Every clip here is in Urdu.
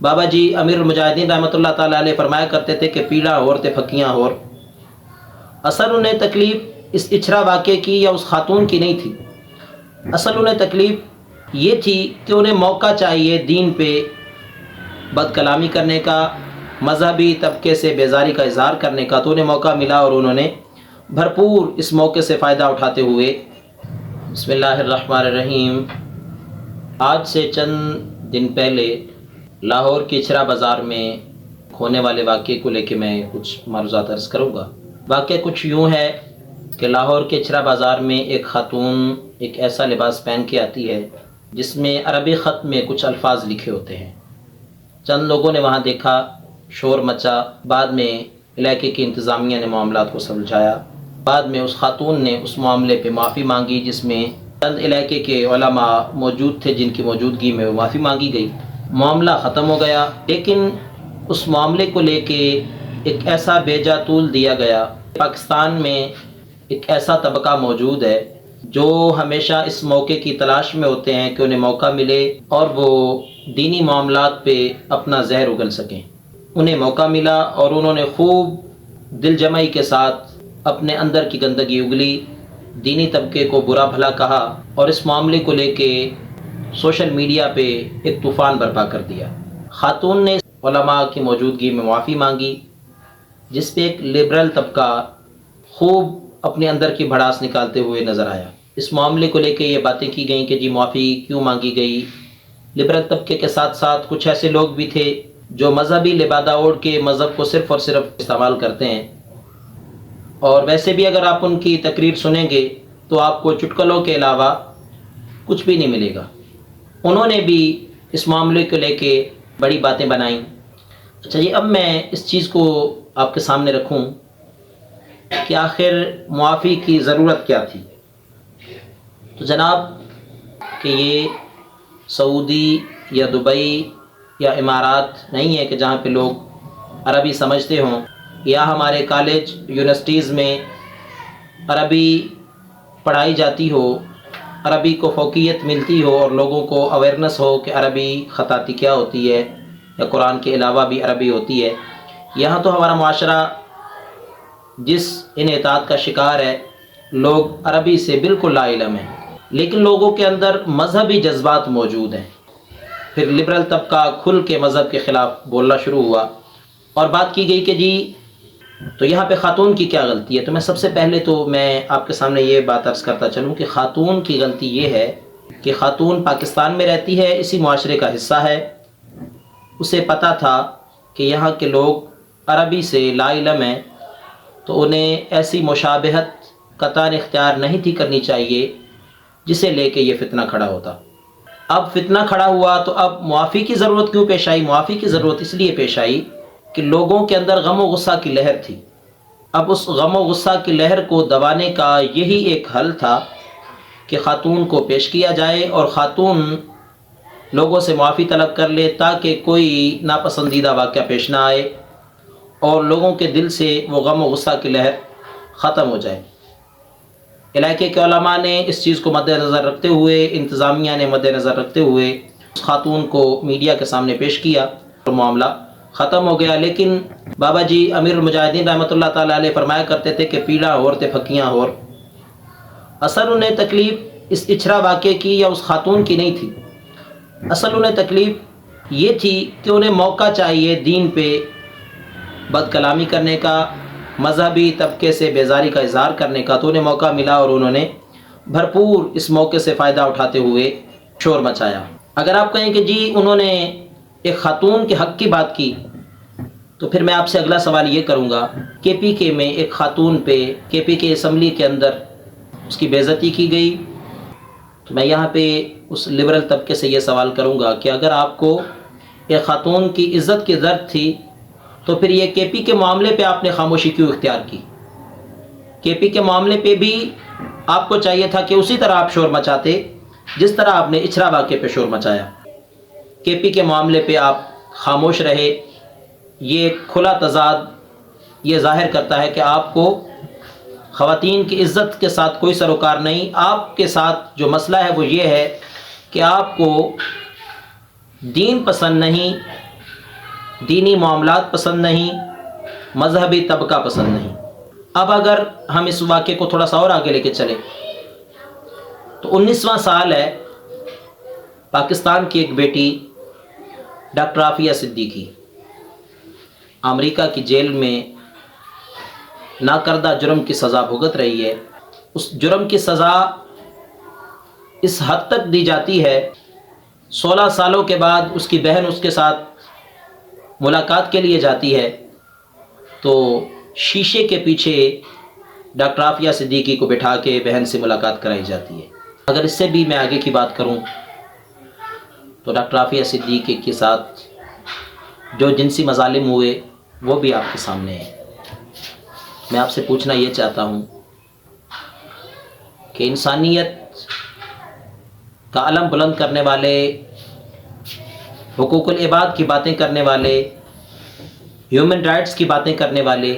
بابا جی امیر المجاہدین رحمۃ اللہ تعالیٰ علیہ فرمایا کرتے تھے کہ پیڑا ہور تے پھکیاں ہور۔ اصل انہیں تکلیف اس اچھرا واقعے کی یا اس خاتون کی نہیں تھی، اصل انہیں تکلیف یہ تھی کہ انہیں موقع چاہیے دین پہ بد کلامی کرنے کا، مذہبی طبقے سے بیزاری کا اظہار کرنے کا، تو انہیں موقع ملا اور انہوں نے بھرپور اس موقع سے فائدہ اٹھاتے ہوئے بسم اللہ الرحمن الرحیم آج سے چند دن پہلے لاہور کی اچھرا بازار میں ہونے والے واقعے کو لے کے میں کچھ معروضات عرض کروں گا۔ واقعہ کچھ یوں ہے کہ لاہور کے اچھرا بازار میں ایک خاتون ایک ایسا لباس پہن کے آتی ہے جس میں عربی خط میں کچھ الفاظ لکھے ہوتے ہیں۔ چند لوگوں نے وہاں دیکھا، شور مچا، بعد میں علاقے کی انتظامیہ نے معاملات کو سلجھایا، بعد میں اس خاتون نے اس معاملے پہ معافی مانگی جس میں چند علاقے کے علماء موجود تھے جن کی موجودگی میں وہ معافی مانگی گئی، معاملہ ختم ہو گیا۔ لیکن اس معاملے کو لے کے ایک ایسا بیجا طول دیا گیا۔ پاکستان میں ایک ایسا طبقہ موجود ہے جو ہمیشہ اس موقع کی تلاش میں ہوتے ہیں کہ انہیں موقع ملے اور وہ دینی معاملات پہ اپنا زہر اگل سکیں۔ انہیں موقع ملا اور انہوں نے خوب دل جمعی کے ساتھ اپنے اندر کی گندگی اگلی، دینی طبقے کو برا بھلا کہا اور اس معاملے کو لے کے سوشل میڈیا پہ ایک طوفان برپا کر دیا۔ خاتون نے علماء کی موجودگی میں معافی مانگی جس پہ ایک لبرل طبقہ خوب اپنے اندر کی بھڑاس نکالتے ہوئے نظر آیا۔ اس معاملے کو لے کے یہ باتیں کی گئیں کہ جی معافی کیوں مانگی گئی۔ لبرل طبقے کے ساتھ ساتھ کچھ ایسے لوگ بھی تھے جو مذہبی لبادہ اوڑھ کے مذہب کو صرف اور صرف استعمال کرتے ہیں، اور ویسے بھی اگر آپ ان کی تقریر سنیں گے تو آپ کو چٹکلوں کے علاوہ کچھ بھی نہیں ملے گا۔ انہوں نے بھی اس معاملے کو لے کے بڑی باتیں بنائیں۔ اچھا جی، اب میں اس چیز کو آپ کے سامنے رکھوں کہ آخر معافی کی ضرورت کیا تھی۔ تو جناب کہ یہ سعودی یا دبئی یا امارات نہیں ہے کہ جہاں پہ لوگ عربی سمجھتے ہوں، یا ہمارے کالج یونیورسٹیز میں عربی پڑھائی جاتی ہو، عربی کو فوقیت ملتی ہو اور لوگوں کو اویئرنس ہو کہ عربی خطاطی کیا ہوتی ہے یا قرآن کے علاوہ بھی عربی ہوتی ہے۔ یہاں تو ہمارا معاشرہ جس انحطاط کا شکار ہے، لوگ عربی سے بالکل لا علم ہیں، لیکن لوگوں کے اندر مذہبی جذبات موجود ہیں۔ پھر لبرل طبقہ کھل کے مذہب کے خلاف بولنا شروع ہوا اور بات کی گئی کہ جی تو یہاں پہ خاتون کی کیا غلطی ہے۔ تو میں سب سے پہلے تو میں آپ کے سامنے یہ بات عرض کرتا چلوں کہ خاتون کی غلطی یہ ہے کہ خاتون پاکستان میں رہتی ہے، اسی معاشرے کا حصہ ہے، اسے پتہ تھا کہ یہاں کے لوگ عربی سے لا علم ہیں، تو انہیں ایسی مشابہت قطعاً اختیار نہیں تھی کرنی چاہیے جسے لے کے یہ فتنہ کھڑا ہوتا۔ اب فتنہ کھڑا ہوا تو اب معافی کی ضرورت کیوں پیش آئی؟ معافی کی ضرورت اس لیے پیش آئی کہ لوگوں کے اندر غم و غصہ کی لہر تھی۔ اب اس غم و غصہ کی لہر کو دبانے کا یہی ایک حل تھا کہ خاتون کو پیش کیا جائے اور خاتون لوگوں سے معافی طلب کر لے تاکہ کوئی ناپسندیدہ واقعہ پیش نہ آئے اور لوگوں کے دل سے وہ غم و غصہ کی لہر ختم ہو جائے۔ علاقے کے علماء نے اس چیز کو مد نظر رکھتے ہوئے، انتظامیہ نے مد نظر رکھتے ہوئے اس خاتون کو میڈیا کے سامنے پیش کیا اور معاملہ ختم ہو گیا۔ لیکن بابا جی امیر المجاہدین رحمۃ اللہ تعالیٰ علیہ فرمایا کرتے تھے کہ پیڑا ہور تے پھکیاں ہور۔ اصل انہیں تکلیف اس اچھرا واقعے کی یا اس خاتون کی نہیں تھی، اصل انہیں تکلیف یہ تھی کہ انہیں موقع چاہیے دین پہ بد کلامی کرنے کا، مذہبی طبقے سے بیزاری کا اظہار کرنے کا، تو انہیں موقع ملا اور انہوں نے بھرپور اس موقع سے فائدہ اٹھاتے ہوئے شور مچایا۔ اگر آپ کہیں کہ جی انہوں نے ایک خاتون کے حق کی بات کی، تو پھر میں آپ سے اگلا سوال یہ کروں گا، کے پی کے میں ایک خاتون پہ کے پی کے اسمبلی کے اندر اس کی بے عزتی کی گئی، تو میں یہاں پہ اس لبرل طبقے سے یہ سوال کروں گا کہ اگر آپ کو ایک خاتون کی عزت کی درد تھی تو پھر یہ کے پی کے معاملے پہ آپ نے خاموشی کیوں اختیار کی؟ کے پی کے معاملے پہ بھی آپ کو چاہیے تھا کہ اسی طرح آپ شور مچاتے جس طرح آپ نے اچھرا واقعے پہ شور مچایا۔ کے پی کے معاملے پہ آپ خاموش رہے، یہ کھلا تضاد یہ ظاہر کرتا ہے کہ آپ کو خواتین کی عزت کے ساتھ کوئی سروکار نہیں۔ آپ کے ساتھ جو مسئلہ ہے وہ یہ ہے کہ آپ کو دین پسند نہیں، دینی معاملات پسند نہیں، مذہبی طبقہ پسند نہیں۔ اب اگر ہم اس واقعے کو تھوڑا سا اور آگے لے کے چلیں تو 19واں سال ہے، پاکستان کی ایک بیٹی ڈاکٹر عافیہ صدیقی امریکہ کی جیل میں ناکردہ جرم کی سزا بھگت رہی ہے۔ اس جرم کی سزا اس حد تک دی جاتی ہے، 16 سالوں کے بعد اس کی بہن اس کے ساتھ ملاقات کے لیے جاتی ہے تو شیشے کے پیچھے ڈاکٹر عافیہ صدیقی کو بٹھا کے بہن سے ملاقات کرائی جاتی ہے۔ اگر اس سے بھی میں آگے کی بات کروں تو ڈاکٹر عافیہ صدیقی کے ساتھ جو جنسی مظالم ہوئے وہ بھی آپ کے سامنے ہیں۔ میں آپ سے پوچھنا یہ چاہتا ہوں کہ انسانیت کا علم بلند کرنے والے، حقوق العباد کی باتیں کرنے والے، ہیومن رائٹس کی باتیں کرنے والے،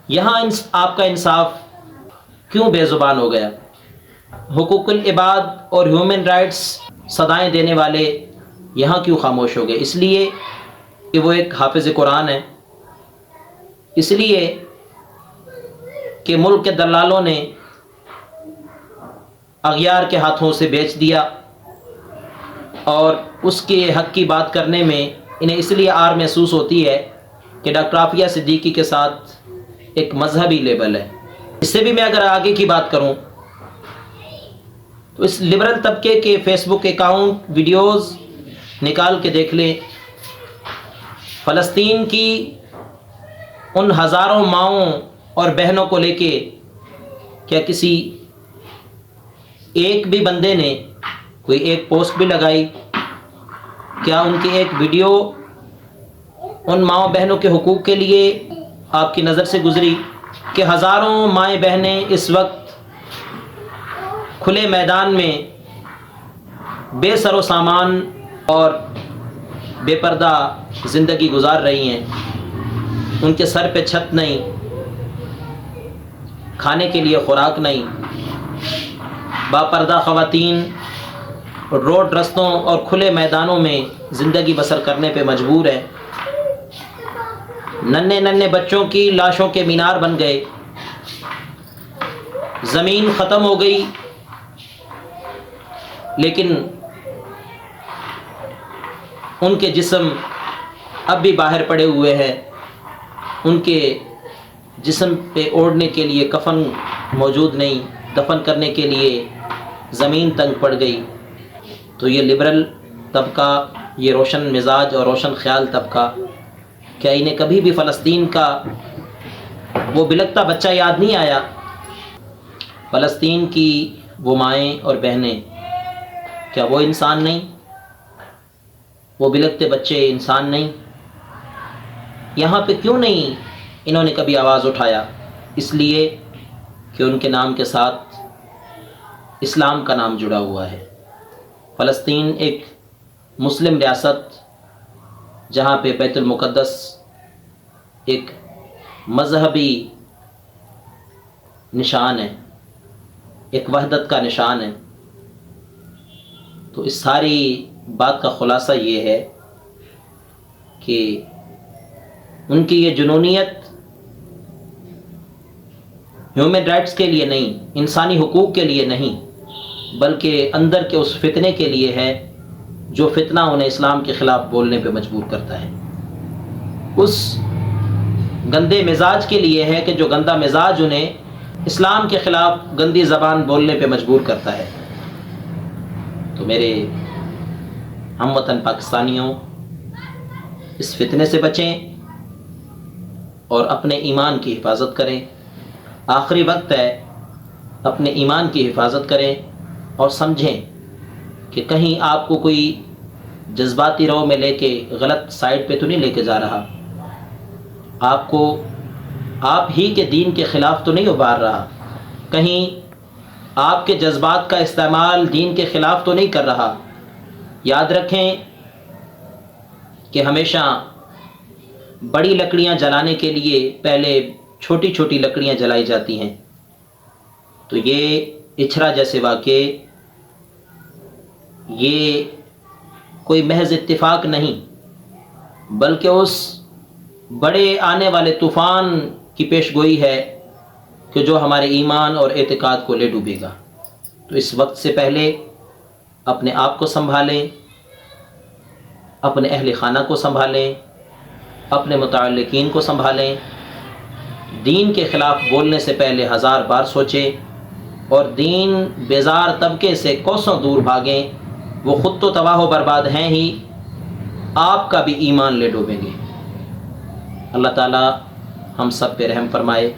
یہاں آپ کا انصاف کیوں بے زبان ہو گیا؟ حقوق العباد اور ہیومن رائٹس صدائیں دینے والے یہاں کیوں خاموش ہو گئے؟ اس لیے کہ وہ ایک حافظ قرآن ہے، اس لیے کہ ملک کے دلالوں نے اغیار کے ہاتھوں سے بیچ دیا اور اس کے حق کی بات کرنے میں انہیں اس لیے آر محسوس ہوتی ہے کہ ڈاکٹر عافیہ صدیقی کے ساتھ ایک مذہبی لیبل ہے۔ اس سے بھی میں اگر آگے کی بات کروں تو اس لبرل طبقے کے فیس بک اکاؤنٹ ویڈیوز نکال کے دیکھ لیں، فلسطین کی ان ہزاروں ماؤں اور بہنوں کو لے کے کیا کسی ایک بھی بندے نے کوئی ایک پوسٹ بھی لگائی؟ کیا ان کی ایک ویڈیو ان ماؤں بہنوں کے حقوق کے لیے آپ کی نظر سے گزری کہ ہزاروں مائیں بہنیں اس وقت کھلے میدان میں بے سر و سامان اور بے پردہ زندگی گزار رہی ہیں، ان کے سر پہ چھت نہیں، کھانے کے لیے خوراک نہیں، باپردہ خواتین روڈ رستوں اور کھلے میدانوں میں زندگی بسر کرنے پہ مجبور ہیں، ننھے ننھے بچوں کی لاشوں کے مینار بن گئے، زمین ختم ہو گئی، لیکن ان کے جسم اب بھی باہر پڑے ہوئے ہیں، ان کے جسم پہ اوڑھنے کے لیے کفن موجود نہیں، دفن کرنے کے لیے زمین تنگ پڑ گئی۔ تو یہ لبرل طبقہ، یہ روشن مزاج اور روشن خیال طبقہ، کیا انہیں کبھی بھی فلسطین کا وہ بلکتا بچہ یاد نہیں آیا؟ فلسطین کی وہ مائیں اور بہنیں، کیا وہ انسان نہیں؟ وہ بلکتے بچے انسان نہیں؟ یہاں پہ کیوں نہیں انہوں نے کبھی آواز اٹھایا؟ اس لیے کہ ان کے نام کے ساتھ اسلام کا نام جڑا ہوا ہے۔ فلسطین ایک مسلم ریاست جہاں پہ بیت المقدس ایک مذہبی نشان ہے، ایک وحدت کا نشان ہے۔ تو اس ساری بات کا خلاصہ یہ ہے کہ ان کی یہ جنونیت ہیومن رائٹس کے لیے نہیں، انسانی حقوق کے لیے نہیں، بلکہ اندر کے اس فتنے کے لیے ہے جو فتنہ انہیں اسلام کے خلاف بولنے پہ مجبور کرتا ہے، اس گندے مزاج کے لیے ہے کہ جو گندا مزاج انہیں اسلام کے خلاف گندی زبان بولنے پہ مجبور کرتا ہے۔ تو میرے ہم وطن پاکستانیوں، اس فتنے سے بچیں اور اپنے ایمان کی حفاظت کریں۔ آخری وقت ہے، اپنے ایمان کی حفاظت کریں اور سمجھیں کہ کہیں آپ کو کوئی جذباتی رو میں لے کے غلط سائڈ پہ تو نہیں لے کے جا رہا، آپ کو آپ ہی کے دین کے خلاف تو نہیں ابھار رہا، کہیں آپ کے جذبات کا استعمال دین کے خلاف تو نہیں کر رہا۔ یاد رکھیں کہ ہمیشہ بڑی لکڑیاں جلانے کے لیے پہلے چھوٹی چھوٹی لکڑیاں جلائی جاتی ہیں۔ تو یہ اچھرا جیسے واقعے یہ کوئی محض اتفاق نہیں، بلکہ اس بڑے آنے والے طوفان کی پیش گوئی ہے کہ جو ہمارے ایمان اور اعتقاد کو لے ڈوبے گا۔ تو اس وقت سے پہلے اپنے آپ کو سنبھالیں، اپنے اہل خانہ کو سنبھالیں، اپنے متعلقین کو سنبھالیں، دین کے خلاف بولنے سے پہلے 1000 بار سوچیں، اور دین بیزار طبقے سے کوسوں دور بھاگیں، وہ خود تو تباہ و برباد ہیں ہی، آپ کا بھی ایمان لے ڈوبیں گے۔ اللہ تعالی ہم سب پہ رحم فرمائے۔